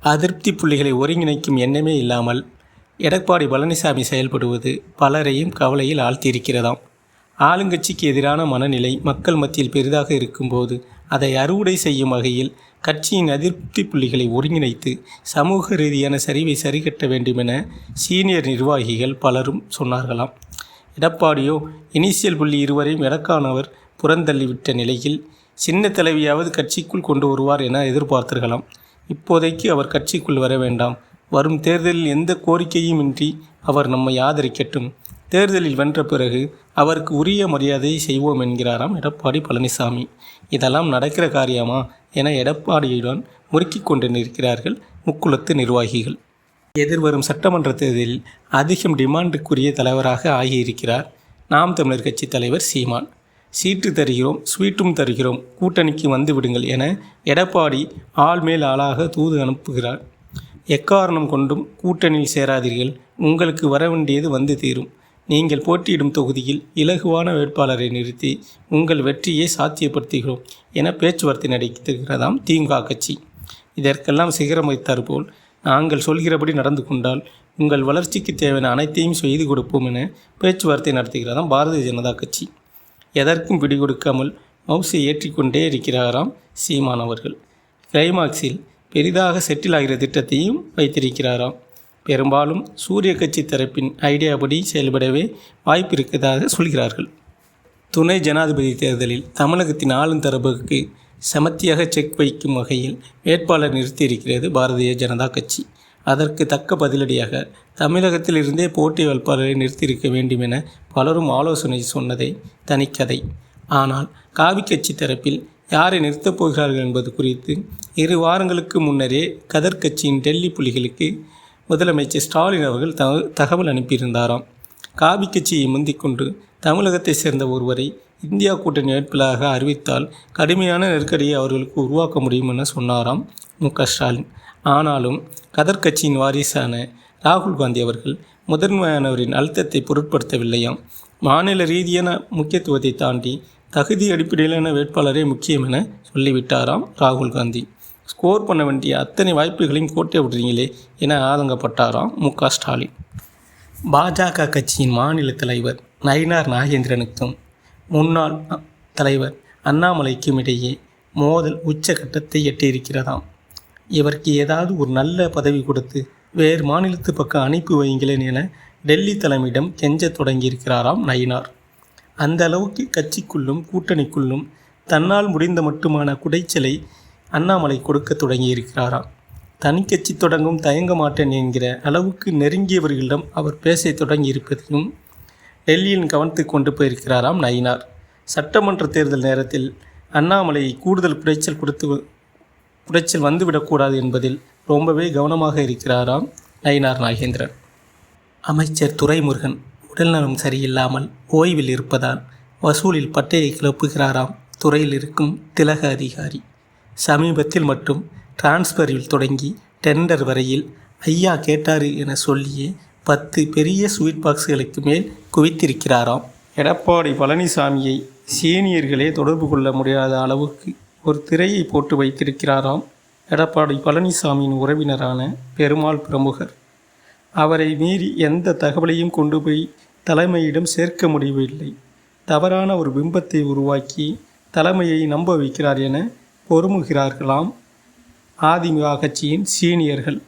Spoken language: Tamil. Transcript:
அதிருப்தி புள்ளிகளை ஒருங்கிணைக்கும் எண்ணமே இல்லாமல் எடப்பாடி பழனிசாமி செயல்படுவது பலரையும் கவலையில் ஆழ்த்தியிருக்கிறதாம். ஆளுங்கட்சிக்கு எதிரான மனநிலை மக்கள் மத்தியில் பெரிதாக இருக்கும்போது அதை அறுவடை செய்யும் வகையில் கட்சியின் அதிருப்தி புள்ளிகளை ஒருங்கிணைத்து சமூக ரீதியான சரிவை சரிகட்ட வேண்டுமென சீனியர் நிர்வாகிகள் பலரும் சொன்னார்களாம். எடப்பாடியோ இனிஷியல் புள்ளி இருவரையும் எடக்கானவர் புறந்தள்ளிவிட்ட நிலையில் சின்ன தலைவியாவது கட்சிக்குள் கொண்டு வருவார் என எதிர்பார்த்தார்களாம். இப்போதைக்கு அவர் கட்சிக்குள் வர வேண்டாம், வரும் தேர்தலில் எந்த கோரிக்கையும் இன்றி அவர் நம்மை ஆதரிக்கட்டும், தேர்தலில் வென்ற பிறகு அவருக்கு உரிய மரியாதையை செய்வோம் என்கிறாராம் எடப்பாடி பழனிசாமி. இதெல்லாம் நடக்கிற காரியமா என எடப்பாடியுடன் முறுக்கிக் கொண்டு நிற்கிறார்கள் முக்குளத்து நிர்வாகிகள். எதிர்வரும் சட்டமன்ற தேர்தலில் அதிகம் டிமாண்டுக்குரிய தலைவராக ஆகியிருக்கிறார் நாம் தமிழர் கட்சி தலைவர் சீமான். சீட்டு தருகிறோம், ஸ்வீட்டும் தருகிறோம், கூட்டணிக்கு வந்து விடுங்கள் என எடப்பாடி ஆள் மேல் ஆளாக தூது அனுப்புகிறார். எக்காரணம் கொண்டும் கூட்டணியில் சேராதீர்கள், உங்களுக்கு வர வேண்டியது வந்து தீரும், நீங்கள் போட்டியிடும் தொகுதியில் இலகுவான வேட்பாளரை நிறுத்தி உங்கள் வெற்றியை சாத்தியப்படுத்துகிறோம் என பேச்சுவார்த்தை நடத்துகிறதாம் திமுக கட்சி. இதற்கெல்லாம் சிகரம் வைத்தார் போல் நாங்கள் சொல்கிறபடி நடந்து கொண்டால் உங்கள் வளர்ச்சிக்கு தேவையான அனைத்தையும் செய்து கொடுப்போம் என பேச்சுவார்த்தை நடத்துகிறதாம் பாரதிய ஜனதா கட்சி. எதற்கும் பிடி கொடுக்காமல் மவுசை ஏற்றிக்கொண்டே இருக்கிறாராம் சீமான் அவர்கள். கிளைமாக்ஸில் பெரிதாக செட்டில் ஆகிற திட்டத்தையும் வைத்திருக்கிறாராம். பெரும்பாலும் சூரிய கட்சி தரப்பின் ஐடியாபடி செயல்படவே வாய்ப்பு இருக்கிறதாக சொல்கிறார்கள். துணை ஜனாதிபதி தேர்தலில் தமிழகத்தின் ஆளும் தரப்புக்கு சமத்தியாக செக் வைக்கும் வகையில் வேட்பாளர் நிறுத்தியிருக்கிறது பாரதிய ஜனதா கட்சி. அதற்கு தக்க பதிலடியாக தமிழகத்தில் இருந்தே போட்டி வேட்பாளரை நிறுத்தியிருக்க வேண்டும் என பலரும் ஆலோசனை சொன்னதை தனிக்கதை. ஆனால் காவி கட்சி தரப்பில் யாரை நிறுத்தப் போகிறார்கள் என்பது குறித்து 2 வாரங்களுக்கு முன்னரே கதர் கட்சியின் டெல்லி புலிகளுக்கு முதலமைச்சர் ஸ்டாலின் அவர்கள் தகவல் அனுப்பியிருந்தாராம். காவி கட்சியை முந்திக்கொண்டு தமிழகத்தை சேர்ந்த ஒருவரை இந்தியா கூட்டணி வேட்பாளராக அறிவித்தால் கடுமையான நெருக்கடியை அவர்களுக்கு உருவாக்க முடியும் என சொன்னாராம் மு.க.ஸ்டாலின். ஆனாலும் கதர் கட்சியின் வாரிசான ராகுல் காந்தி அவர்கள் முதன்மையானவரின் அழுத்தத்தை பொருட்படுத்தவில்லையாம். மாநில ரீதியான முக்கியத்துவத்தை தாண்டி தகுதி அடிப்படையிலான வேட்பாளரே முக்கியம் என சொல்லிவிட்டாராம் ராகுல் காந்தி. ஸ்கோர் பண்ண வேண்டிய அத்தனை வாய்ப்புகளையும் கோட்டை விடுறீங்களே என ஆதங்கப்பட்டாராம் மு.க.ஸ்டாலின். பாஜக கட்சியின் மாநில தலைவர் நயினார் நாகேந்திரனுக்கும் முன்னாள் தலைவர் அண்ணாமலைக்கும் இடையே மோதல் உச்சகட்டத்தை எட்டியிருக்கிறதாம். இவருக்கு ஏதாவது ஒரு நல்ல பதவி கொடுத்து வேறு மாநிலத்து பக்கம் அனுப்பி வைங்களேன் என டெல்லி தலைமையிடம் கெஞ்ச தொடங்கியிருக்கிறாராம் நயினார். அந்த அளவுக்கு கட்சிக்குள்ளும் கூட்டணிக்குள்ளும் தன்னால் முடிந்த மட்டுமான குடைச்சலை அண்ணாமலை கொடுக்க தொடங்கியிருக்கிறாராம். தனிக்கட்சி தொடங்கும் தயங்க மாட்டேன் என்கிற அளவுக்கு நெருங்கியவர்களிடம் அவர் பேச தொடங்கியிருப்பதையும் டெல்லியின் கவனத்துக்கு கொண்டு போயிருக்கிறாராம் நயினார். சட்டமன்ற தேர்தல் நேரத்தில் அண்ணாமலை கூடுதல் குடைச்சல் வந்துவிடக்கூடாது என்பதில் ரொம்பவே கவனமாக இருக்கிறாராம் நயினார் நாகேந்திரன். அமைச்சர் துரைமுருகன் உடல்நலம் சரியில்லாமல் ஓய்வில் இருப்பதால் வசூலில் பட்டையை கிளப்புகிறாராம் துறையில் இருக்கும் திலக அதிகாரி. சமீபத்தில் மட்டும் டிரான்ஸ்பரில் தொடங்கி டெண்டர் வரையில் ஐயா கேட்டார் என சொல்லியே 10 பெரிய ஸ்வீட் பாக்ஸ்களுக்கு மேல் குவித்திருக்கிறாராம். எடப்பாடி பழனிசாமியை சீனியர்களே தொடர்பு கொள்ள முடியாத அளவுக்கு ஒரு திரையை போட்டு வைத்திருக்கிறாராம் எடப்பாடி பழனிசாமியின் உறவினரான பெருமாள் பிரமுகர். அவரை மீறி எந்த தகவலையும் கொண்டு போய் தலைமையிடம் சேர்க்க முடியவில்லை. தவறான ஒரு பிம்பத்தை உருவாக்கி தலைமையை நம்ப வைக்கிறார் என பொறுமுகிறார்களாம் அதிமுக கட்சியின் சீனியர்கள்.